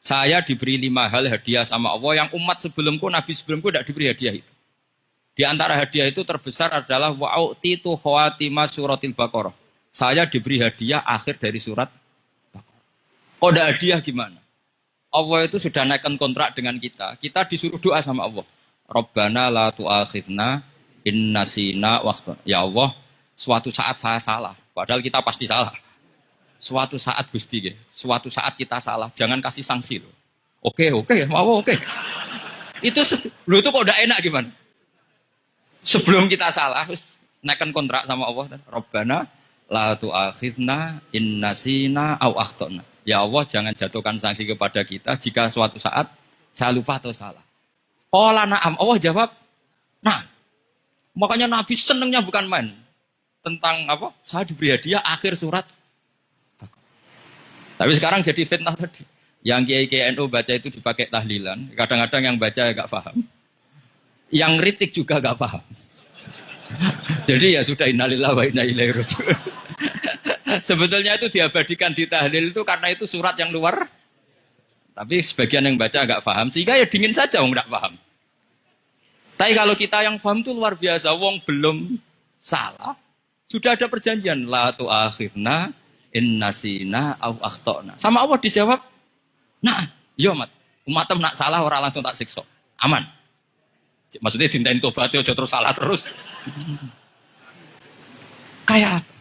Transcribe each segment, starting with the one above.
Saya diberi 5 hal hadiah sama Allah yang umat sebelumku, nabi sebelumku tidak diberi hadiah itu. Di antara hadiah itu terbesar adalah wa'utitu khawatima suratil Baqarah. Saya diberi hadiah akhir dari surat Baqarah. Kok ada hadiah gimana? Allah itu sudah naikkan kontrak dengan kita. Kita disuruh doa sama Allah. Rabbana la tu'akhidna in nasina waktu. Ya Allah, suatu saat saya salah. Padahal kita pasti salah. Suatu saat Gusti, suatu saat kita salah. Jangan kasih sanksi loh. Oke, mau oke. Itu kok udah enak gimana? Sebelum kita salah, naikkan kontrak sama Allah. Rabbana la tu'akhidna in nasina aw akhtana. Ya Allah, jangan jatuhkan sanksi kepada kita jika suatu saat saya lupa atau salah. Qala na'am. Allah jawab, nah. Makanya Nabi senengnya bukan main. Tentang apa? Saya diberi hadiah akhir surat. Tapi sekarang jadi fitnah tadi. Yang kiai NU baca itu dipakai tahlilan. Kadang-kadang yang baca agak paham. Yang kritik juga agak paham. Jadi ya sudah innalillahi wa inna ilaihi raji'un. Sebetulnya itu diabadikan di tahlil itu karena itu surat yang luar. Tapi sebagian yang baca agak paham. Sehingga ya dingin saja wong enggak paham. Tapi kalau kita yang paham itu luar biasa. Wong belum salah. Sudah ada perjanjian. La tu'akhidna in nasina aw akhtana. Sama Allah dijawab. Nah, iya umatem nak salah orang langsung tak siksa. Aman. Maksudnya dintain tobat aja terus salah terus. Kayak apa?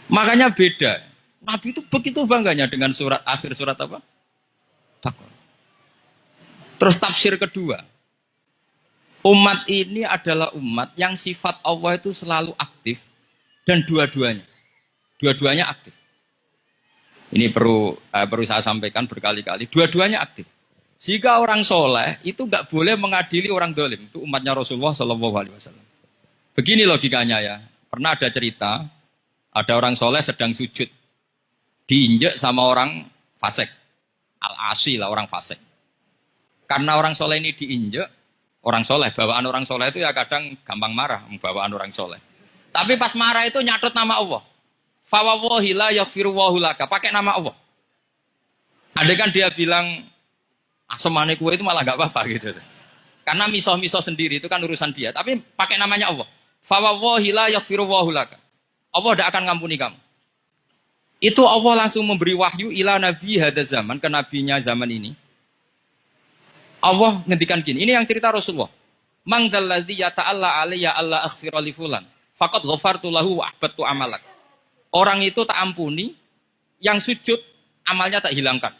Makanya beda. Nabi itu begitu bangganya dengan surat akhir surat apa? Baqarah. Terus tafsir kedua. Umat ini adalah umat yang sifat Allah itu selalu aktif dan dua-duanya. Dua-duanya aktif. Ini perlu saya sampaikan berkali-kali. Dua-duanya aktif. Jika orang soleh itu nggak boleh mengadili orang dolim. Itu umatnya Rasulullah SAW. Begini logikanya ya. Pernah ada cerita. Ada orang soleh sedang sujud. Diinjek sama orang fasik. Al-asi lah orang fasik. Karena orang soleh ini diinjek. Orang soleh, bawaan orang soleh itu ya kadang gampang marah. Bawaan orang soleh. Tapi pas marah itu nyatut nama Allah. Fawawahi la yaghfiru laka. Pakai nama Allah. Andai kan dia bilang, asemane kue itu malah gak apa-apa gitu. Karena misoh-misoh sendiri itu kan urusan dia. Tapi pakai namanya Allah. Fawawahi la yaghfiru laka. Allah tidak akan ngampuni kamu. Itu Allah langsung memberi wahyu ila nabi hada zaman, ke nabinya zaman ini. Allah ngendikan gini, ini yang cerita Rasulullah. Man dzalladzi yata'alla alayya alla aghfira li fulan, faqad ghafartu lahu wa ahbattu amalak. Orang itu tak ampuni, yang sujud amalnya tak hilangkan.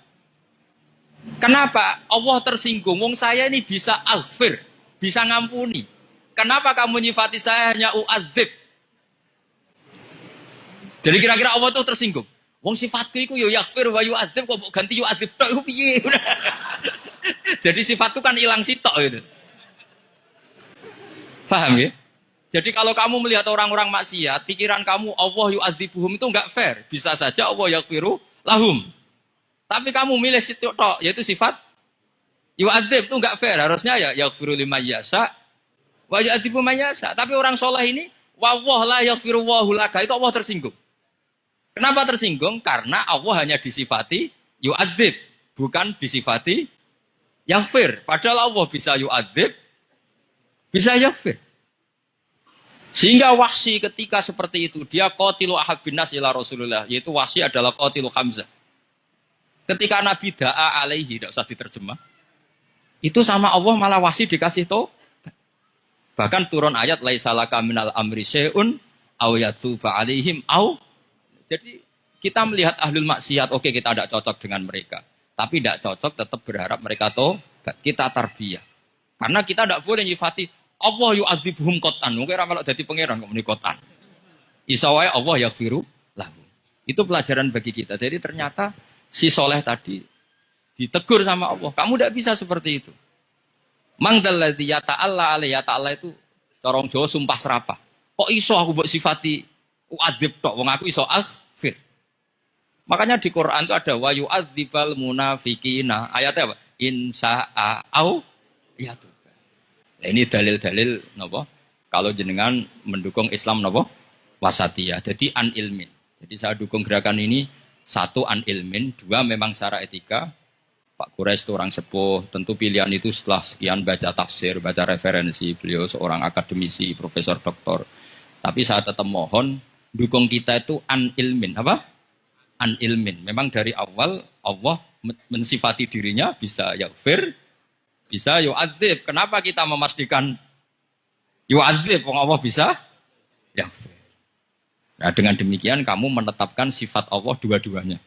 Kenapa? Allah tersinggung. Wong saya ini bisa aghfir, bisa ngampuni. Kenapa kamu nyifati saya hanya u'adzib? Jadi kira-kira Allah itu tersinggung. Wong sifatku itu yo yaghfir wa yu'adzib kok ganti yu'adzib tok iku piye? Jadi sifatku kan hilang sitok gitu. Paham ya? Jadi kalau kamu melihat orang-orang maksiat, pikiran kamu Allah yu'adzibuhum itu enggak fair. Bisa saja Allah yaghfiru lahum. Tapi kamu milih sitok tok, yaitu sifat yu'adzib itu enggak fair. Harusnya ya yaghfiru liman yasha wa yu'adzibu man yasha. Tapi orang soleh ini wallahu la yaghfiru laka, itu Allah tersinggung. Kenapa tersinggung? Karena Allah hanya disifati yu'adzib, bukan disifati yaghfir. Padahal Allah bisa yu'adzib, bisa yaghfir. Sehingga Wahsy ketika seperti itu, dia qatilu ahabbin nas ila Rasulullah, yaitu Wahsy adalah qatilu Hamzah. Ketika Nabi da'a alaihi, tidak usah diterjemah, itu sama Allah malah Wahsy dikasih tahu. Bahkan turun ayat laisa laka minal amri syai'un aw yatuba alaihim aw. Jadi kita melihat ahlul maksiat, oke kita tidak cocok dengan mereka. Tapi tidak cocok tetap berharap mereka tobat. Kita tarbiyah. Karena kita tidak boleh nyifati Allah yu'adzibuhum qatan. Mungkin orang kalau jadi pangeran kok muni qatan. Isawai Allah yaghfiru lahu. Itu pelajaran bagi kita. Jadi ternyata si soleh tadi ditegur sama Allah. Kamu tidak bisa seperti itu. Mangdalladzi yata'alla alaihi, yata'alla itu corong Jawa sumpah serapah. Kok iso aku mbok sifati u'adzib tok, wong aku iso aghfir. Makanya di Quran itu ada wa yu'adzibal munafiqina. Ayatnya apa? Insya'a au yatub. Nah, ini dalil-dalil napa? Kalau jenengan mendukung Islam napa? Wasatiyah. Jadi an ilmin. Jadi saya dukung gerakan ini, satu an ilmin, dua memang secara etika, Pak Quraisy itu orang sepuh, tentu pilihan itu setelah sekian baca tafsir, baca referensi, beliau seorang akademisi, profesor, doktor. Tapi saya tetap mohon, dukung kita itu an ilmin, apa? An ilmin. Memang dari awal Allah mensifati dirinya bisa yaghfir, bisa yu'adzib. Kenapa kita memastikan yu'adzib? Allah bisa yaghfir. Nah dengan demikian kamu menetapkan sifat Allah dua-duanya.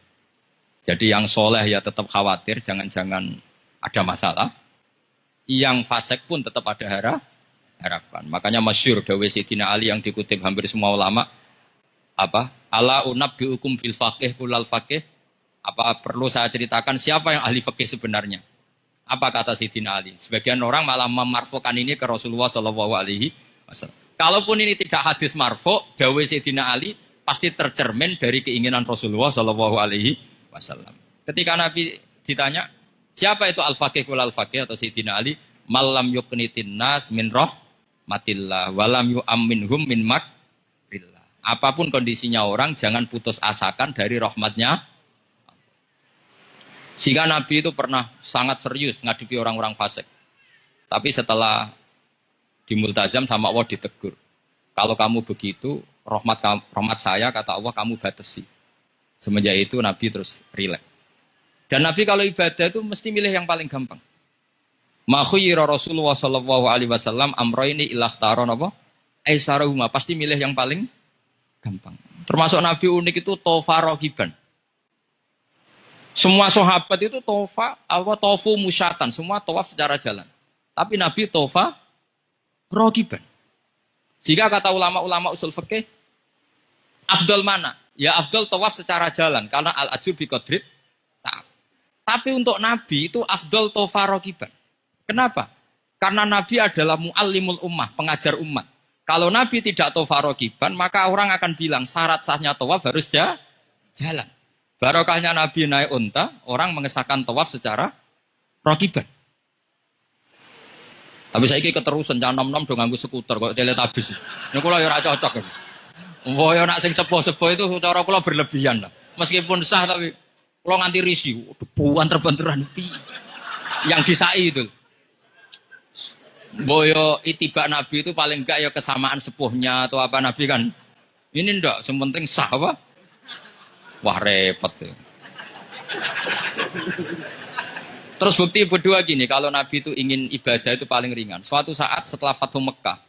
Jadi yang soleh ya tetap khawatir, jangan-jangan ada masalah. Yang fasik pun tetap ada harapan. Makanya masyhur dawe Sayyidina Ali yang dikutip hampir semua ulama, apa? Ala unabbiukum fil faqih kulal faqih. Apa perlu saya ceritakan siapa yang ahli fikih sebenarnya? Apa kata Sayyidina Ali? Sebagian orang malah memarfukan ini ke Rasulullah Shallallahu Alaihi Wasallam. Kalaupun ini tidak hadis marfu, dawe Sayyidina Ali pasti tercermin dari keinginan Rasulullah Shallallahu Alaihi Wasallam. Ketika Nabi ditanya, siapa itu al-faqih kul al-faqih atau Sayyidina Ali? Malam yuknitin nas min rahmatillah walam yu'amminhum min makrillah. Apapun kondisinya orang, jangan putus asakan dari rahmatnya. Sehingga Nabi itu pernah sangat serius ngadepi orang-orang fasik. Tapi setelah dimultazam sama Allah ditegur. Kalau kamu begitu, rahmat saya, kata Allah, kamu batasi. Semenjak itu Nabi terus rileks. Dan Nabi kalau ibadah itu mesti milih yang paling gampang. Ma khayyara Rasulullah sallallahu alaihi wasallam amrayni ilahtaron apa? Aisarahuma, pasti milih yang paling gampang. Termasuk Nabi unik itu tofa rogiban. Semua sahabat itu tofu musyatan, semua tawaf secara jalan. Tapi Nabi tofa rogiban. Jika kata ulama-ulama usul fikih, afdal mana? Ya afdal tawaf secara jalan karena al-ajur bi qadrit. Tapi untuk Nabi itu afdal tofa rogiban. Kenapa? Karena Nabi adalah muallimul ummah, pengajar umat. Kalau Nabi tidak tofa rogiban, maka orang akan bilang syarat sahnya tawaf harus jalan. Barokahnya Nabi naik unta, orang mengesahkan tawaf secara rogiban. Tapi saya ini keterusan, jangan nom-nom dong nganggu skuter kok teletabis. Ini kalau ya cocok. Wah, ya nak sing sepo-sepo itu cara kula berlebihan lah. Meskipun sah tapi kula nganti risih, debuan terbenturan yang disai itu. Boyo itibak Nabi itu paling enggak ya kesamaan sepuhnya atau apa Nabi kan. Ini ndak, yang penting sah apa? Wah repot ya. Terus bukti berdua gini, kalau Nabi itu ingin ibadah itu paling ringan. Suatu saat setelah Fathu Mekah,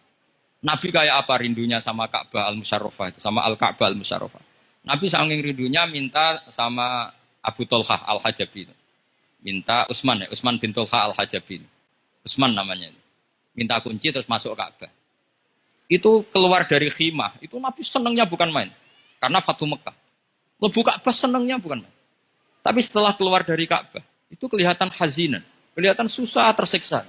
Nabi kayak apa rindunya sama Ka'bah al-Musyarrafah, sama Al-Ka'bah al-Musyarrafah. Nabi saking rindunya minta sama Abu Tolhah al-Hajabi. Minta Utsman bin Tolhah al-Hajabi. Utsman namanya. Minta kunci terus masuk Ka'bah. Itu keluar dari khimah, itu Nabi senangnya bukan main. Karena Fathu Mekah. Lebu Ka'bah senangnya bukan main. Tapi setelah keluar dari Ka'bah, itu kelihatan hazinan. Kelihatan susah, tersiksa.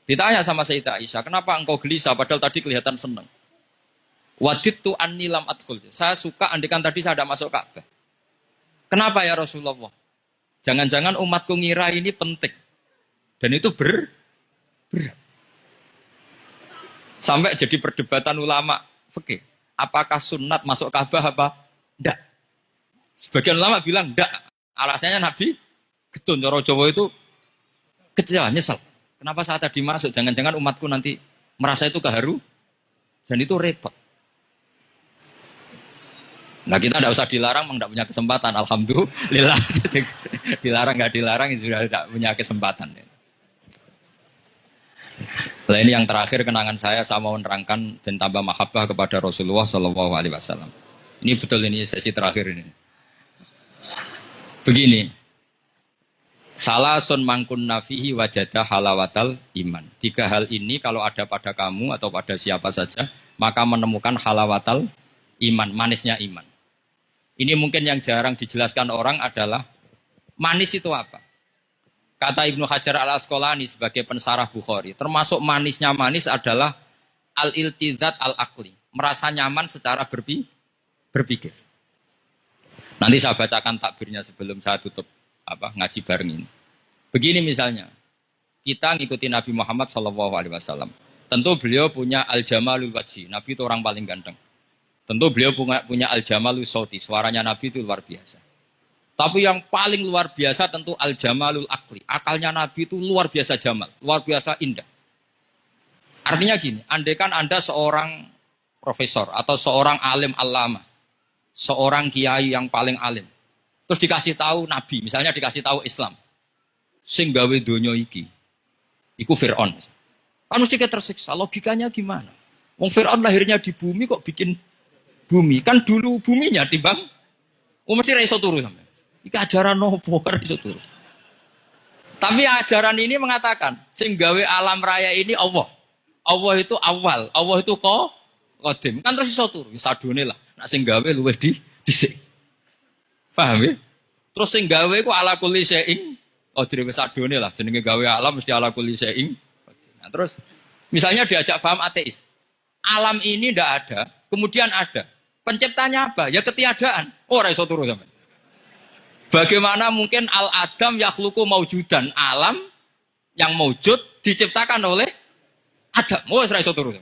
Ditanya sama Sayyidah Aisyah, kenapa engkau gelisah padahal tadi kelihatan senang? Wadidtu anni lam adkhul. Saya suka andikan tadi saya ada masuk Ka'bah. Kenapa ya Rasulullah? Jangan-jangan umatku ngira ini penting. Dan itu berat. Sampai jadi perdebatan ulama fikih. Apakah sunat masuk Ka'bah apa? Enggak. Sebagian ulama bilang enggak. Alasannya Nabi getun cara Jawa itu kecewa, nyesel. Kenapa saat tadi masuk? Jangan-jangan umatku nanti merasa itu keharu dan itu repot. Nah kita tidak usah dilarang, memang tidak punya kesempatan. Alhamdulillah. Dilarang nggak dilarang, sudah tidak punya kesempatan. Nah ini yang terakhir kenangan saya mau menerangkan dan tambah mahabbah kepada Rasulullah Shallallahu Alaihi Wasallam. Ini betul, ini sesi terakhir ini. Begini. Salasun mangkun nafihi wajadah halawatal iman. 3 hal ini kalau ada pada kamu atau pada siapa saja, maka menemukan halawatal iman, manisnya iman. Ini mungkin yang jarang dijelaskan orang adalah manis itu apa? Kata Ibnu Hajar al-Asqalani sebagai pensarah Bukhari, termasuk manisnya manis adalah al-iltizat al-aqli, merasa nyaman secara berpikir. Nanti saya bacakan takbirnya sebelum saya tutup ngaji bareng ini. Begini misalnya, kita ngikuti Nabi Muhammad SAW. Tentu beliau punya al-jamalul wajhi, Nabi itu orang paling ganteng. Tentu beliau punya al-jamalul sauti, suaranya Nabi itu luar biasa. Tapi yang paling luar biasa tentu al-jamalul akli. Akalnya Nabi itu luar biasa jamal, luar biasa indah. Artinya gini, andai kan Anda seorang profesor atau seorang alim allama, seorang kiai yang paling alim, terus dikasih tahu Nabi, misalnya dikasih tahu Islam, sing gawe donya iki, iku Fir'aun. Kan mesti kita tersiksa, logikanya gimana? Wong Fir'aun lahirnya di bumi kok bikin bumi, kan dulu buminya timbang, mesti ra iso turu sampe. Iki ajaran nopo ra iso turu. Tapi ajaran ini mengatakan, sing gawe alam raya ini Allah. Allah itu awal, Allah itu qadim. Kan terus iso turu, sadone lah. Nak sing gawe luwih dhisik. Paham ya? Terus sing gawe ku ala kulli syai'in qadir wis sadone lah, jenenge gawe alam mesti ala kulli syai'in. Nah, terus misalnya diajak paham ateis. Alam ini ndak ada, kemudian ada. Penciptanya apa? Ya ketiadaan. Oh, ora iso turu sampean. Bagaimana mungkin al-adam yakhluqu maujudan, alam yang maujud diciptakan oleh Adam. Oh, ora iso turu.